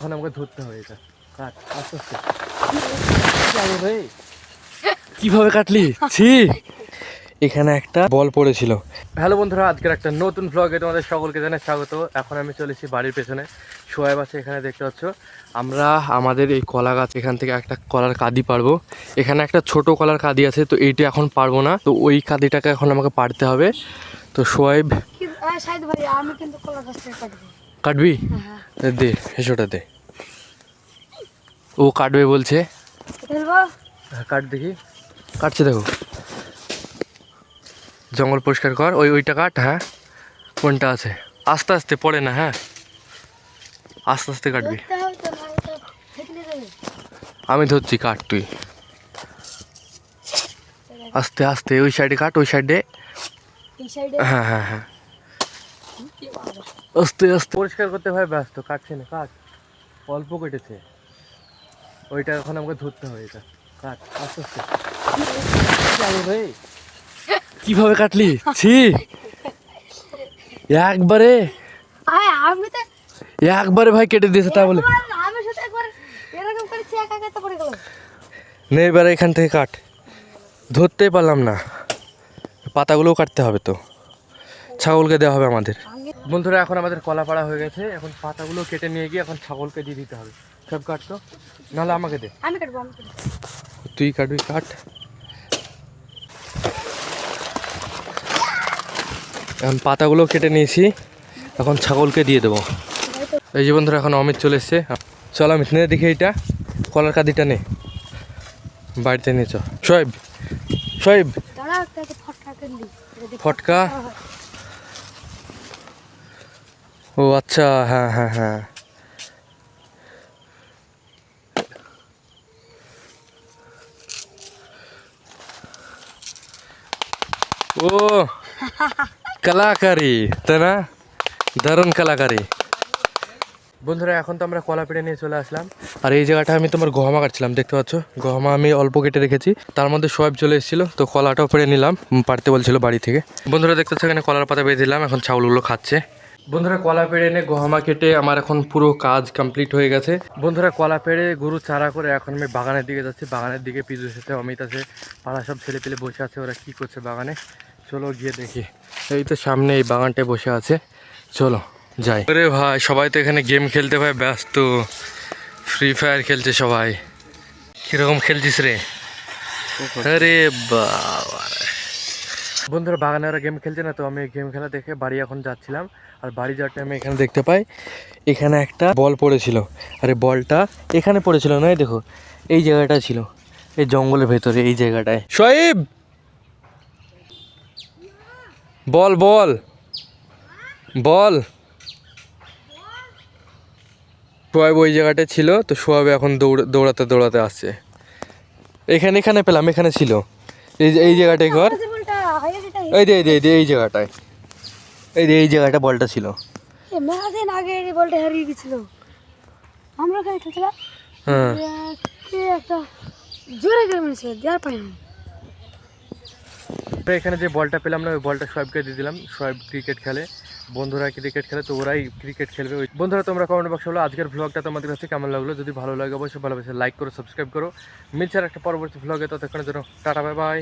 এখন আমাকে ধরতে হবে এটা। কাট আস্তে আস্তে। যাবো রে। কিভাবে কাটলি? ছি। এখানে একটা বল পড়েছিল। হ্যালো বন্ধুরা, আজকের একটা নতুন ব্লগে তোমাদের সকলকে জানাই স্বাগত। এখন আমি চলেছি বাড়ির পেছনে, সোয়েব আছে এখানে দেখতে পাচ্ছ। আমরা আমাদের এই কলা গাছ এখান থেকে একটা কলার কাঁদি পারবো। এখানে একটা ছোট কলার কাঁদি আছে, তো এইটা এখন পারবো না, তো ওই কাঁদিটাকে এখন আমাকে পারতে হবে। তো সোয়েব কাটবি? দে হেসোটা দে। ও কাটবে বলছে। হ্যাঁ, কাট দেখি। কাটছে দেখো। জঙ্গল পরিষ্কার কর, ওইটা কাট। হ্যাঁ, কোনটা আছে? আস্তে আস্তে পড়ে না, হ্যাঁ আস্তে আস্তে কাটবি। আমি ধরছি, কাট তুই আস্তে আস্তে। ওই সাইডে কাট, ওই সাইডে। হ্যাঁ হ্যাঁ হ্যাঁ, আস্তে আস্তে। পরিষ্কার করতে ভাই ব্যস্ত, কাটছে না। কাট, অল্প কেটেছে। ওইটা এখন আমাকে ধরতে হবে এটা। কাট আস্তে আস্তে। রে, কিভাবে কাটলি? ছি, একবারে একবারে ভাই কেটে দিয়েছে তা বলে। নে এবারে এখান থেকে কাট। ধরতেই পারলাম না। পাতাগুলোও কাটতে হবে তো, ছাগলকে দেওয়া হবে আমাদের। বন্ধুরা এখন আমাদের কলা পাড়া হয়ে গেছে, এখন পাতাগুলো কেটে নিয়ে গিয়ে এখন ছাগলকে দিয়ে দিতে হবে। সব কাটতো, নাহলে আমাকে দে। তুই কাটবি, কাট। এখন পাতাগুলো কেটে নিয়েছি, এখন ছাগলকে দিয়ে দেবো। এই যে বন্ধুরা, এখন অমিত চলে এসছে। চল অমিত, নে দেখি এইটা কলার কাঁদিটা নে, বাড়িতে নিয়ে চ। শোয়েব, শোয়েব, ফটকা। ও আচ্ছা, হ্যাঁ হ্যাঁ হ্যাঁ। ও কলাকারি, তাই না? দারুণ কলাকারি। বন্ধুরা এখন তো আমরা কলা পেড়ে নিয়ে চলে আসলাম, আর এই জায়গাটা আমি তোমার গহমা কাটছিলাম, দেখতে পাচ্ছ গহমা আমি অল্প কেটে রেখেছি। তার মধ্যে সোয়েব চলে এসেছিলো, তো কলাটাও পেড়ে নিলাম, পারতে বলছিল বাড়ি থেকে। বন্ধুরা দেখতে পাচ্ছ এখানে কলার পাতা বেঁধে দিলাম, এখন ছাগলগুলো খাচ্ছে। বন্ধুরা কলা পেড়ে এনে গহমা কেটে আমার এখন পুরো কাজ কমপ্লিট হয়ে গেছে। বন্ধুরা কলা পেড়ে গরু চারা করে এখন আমি বাগানের দিকে যাচ্ছি। বাগানের দিকে পিজুর সাথে অমিত আছে, পাড়া সব ছেলে পেলে বসে আছে। ওরা কি করছে বাগানে, চলো গিয়ে দেখি। এই তো সামনে এই বাগানটায় বসে আছে, চলো যাই। আরে ভাই, সবাই তো এখানে গেম খেলতে ভাই ব্যস্ত। ফ্রি ফায়ার খেলছে সবাই। কিরকম খেলছিস রে? আরে বাবা, বন্ধুরা বাগানে ওরা গেম খেলছে না, তো আমি গেম খেলা দেখে বাড়ি এখন যাচ্ছিলাম। আর বাড়ি যাওয়ার টাইমে এখানে দেখতে পাই এখানে একটা বল পড়েছিল। আরে বলটা এখানে পড়েছিল না, এই দেখো এই জায়গাটা ছিল, এই জঙ্গলের ভেতরে এই জায়গাটায়। শোয়েব, বল বল বল। সোয়াব ওই জায়গাটায় ছিল, তো সোয়াব এখন দৌড়াতে দৌড়াতে আসছে। এখানে এখানে পেলাম, এখানে ছিল এই জায়গাটায় ঘর। এই যে এই যে এই জায়গাটায়, এই যে এই জায়গাটা বলটা ছিল। মেলাদিন আগে এই বলটা হারিয়ে গেছিল, আমরা খাই খেলছিলাম। হ্যাঁ, একটা জোরে করে মেরেছিল, দেওয়ার পাই না। এখানে যে বলটা পেলাম না, ওই বলটা সোয়েবকে দিয়ে দিলাম। সোয়েব ক্রিকেট খেলে, বন্ধুরা ক্রিকেট খেলে, তো ওরাই ক্রিকেট খেলবে। বন্ধুরা তোমরা কমেন্ট বক্সে বলো আজকের ভ্লগটা তোমাদের কাছে কেমন লাগলো। যদি ভালো লাগে অবশ্যই ভালোবাসে লাইক করো, সাবস্ক্রাইব করো। মিলছে একটা পরবর্তী ভ্লগে, ততক্ষণের জন্য টাটা, বাই বাই।